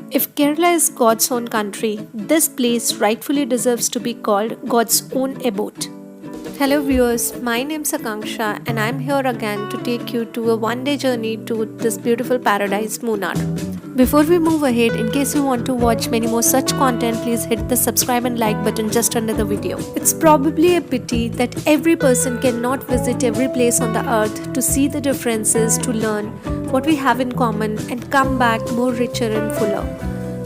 If Kerala is God's own country, this place rightfully deserves to be called God's own abode. Hello viewers, my name is Akanksha and I am here again to take you to a one-day journey to this beautiful paradise, Munnar. Before we move ahead, in case you want to watch many more such content, please hit the subscribe and like button just under the video. It's probably a pity that every person cannot visit every place on the earth to see the differences, to learn what we have in common and come back more richer and fuller.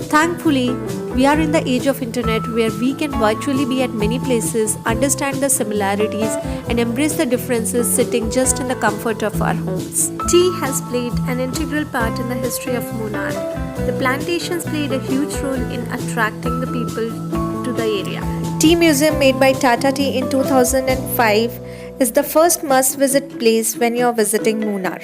Thankfully, we are in the age of internet where we can virtually be at many places, understand the similarities and embrace the differences sitting just in the comfort of our homes. Tea has played an integral part in the history of Munnar. The plantations played a huge role in attracting the people to the area. Tea museum made by Tata Tea in 2005 is the first must-visit place when you are visiting Munnar.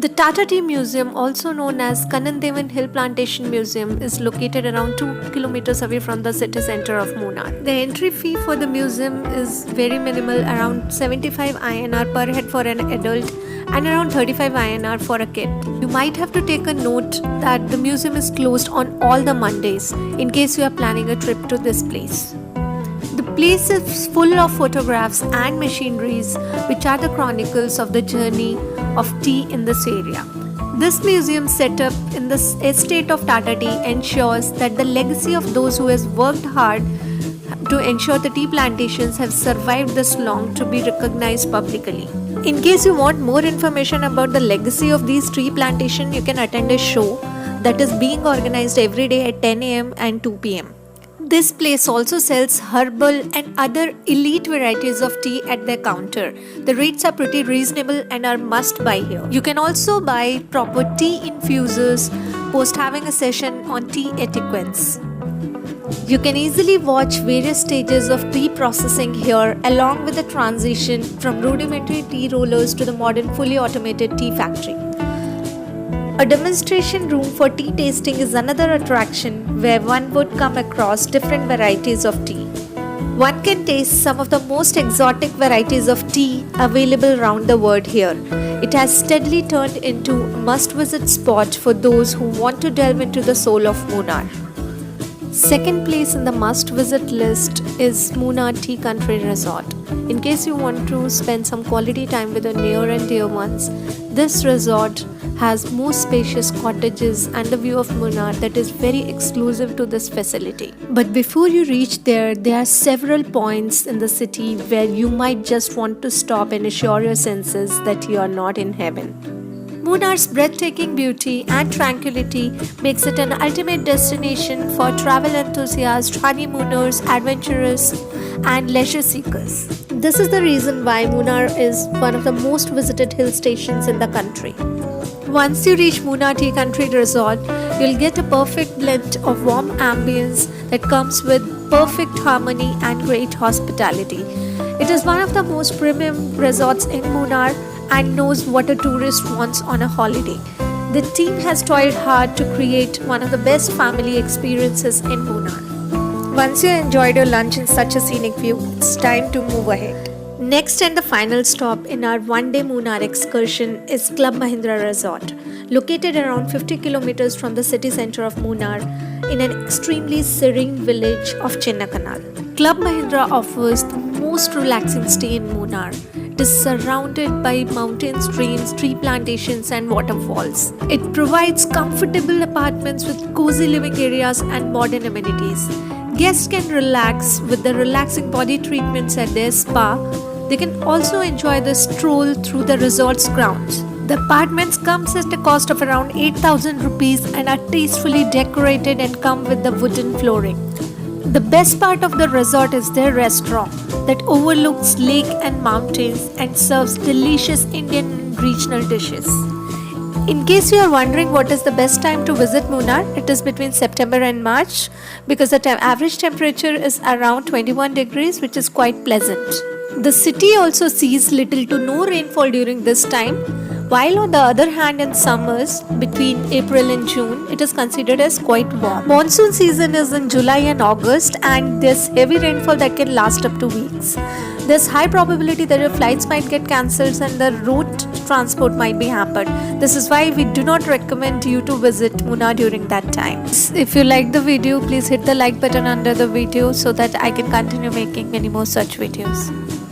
The Tata Tea Museum, also known as Kannandevan Hill Plantation Museum, is located around 2 kilometers away from the city center of Munnar. The entry fee for the museum is very minimal, around 75 INR per head for an adult and around 35 INR for a kid. You might have to take a note that the museum is closed on all the Mondays in case you are planning a trip to this place. The place is full of photographs and machineries which are the chronicles of the journey of tea in this area. This museum set up in the estate of Tata Tea ensures that the legacy of those who has worked hard to ensure the tea plantations have survived this long to be recognized publicly. In case you want more information about the legacy of these tea plantation, you can attend a show that is being organized every day at 10 am and 2 pm. This place also sells herbal and other elite varieties of tea at their counter. The rates are pretty reasonable and are must buy here. You can also buy proper tea infusers post having a session on tea etiquettes. You can easily watch various stages of tea processing here along with the transition from rudimentary tea rollers to the modern fully automated tea factory. A demonstration room for tea tasting is another attraction where one would come across different varieties of tea. One can taste some of the most exotic varieties of tea available around the world here. It has steadily turned into a must-visit spot for those who want to delve into the soul of Munnar. Second place in the must-visit list is Munnar Tea Country Resort. In case you want to spend some quality time with your near and dear ones, this resort has most spacious cottages and a view of Munnar that is very exclusive to this facility. But before you reach there are several points in the city where you might just want to stop and assure your senses that you are not in heaven. Munnar's breathtaking beauty and tranquility makes it an ultimate destination for travel enthusiasts, honeymooners, adventurers, and leisure seekers. This is the reason why Munnar is one of the most visited hill stations in the country. Once you reach Munnar Tea Country Resort, you'll get a perfect blend of warm ambience that comes with perfect harmony and great hospitality. It is one of the most premium resorts in Munnar and knows what a tourist wants on a holiday. The team has toiled hard to create one of the best family experiences in Munnar. Once you enjoyed your lunch in such a scenic view, it's time to move ahead. Next and the final stop in our one-day Munnar excursion is Club Mahindra Resort, located around 50 kilometers from the city center of Munnar in an extremely serene village of Chinnakanal. Club Mahindra offers the most relaxing stay in Munnar. It is surrounded by mountain streams, tree plantations and waterfalls. It provides comfortable apartments with cozy living areas and modern amenities. Guests can relax with the relaxing body treatments at their spa. They can also enjoy the stroll through the resort's grounds. The apartments comes at a cost of around 8,000 rupees and are tastefully decorated and come with the wooden flooring. The best part of the resort is their restaurant that overlooks lake and mountains and serves delicious Indian and regional dishes. In case you are wondering what is the best time to visit Munnar, it is between September and March because the average temperature is around 21 degrees, which is quite pleasant. The city also sees little to no rainfall during this time, while on the other hand in summers between April and June it is considered as quite warm. Monsoon season is in July and August and there's heavy rainfall that can last up to weeks. There's high probability that your flights might get cancelled and the route transport might be hampered. This is why we do not recommend you to visit Munnar during that time. If you like the video, please hit the like button under the video so that I can continue making many more such videos.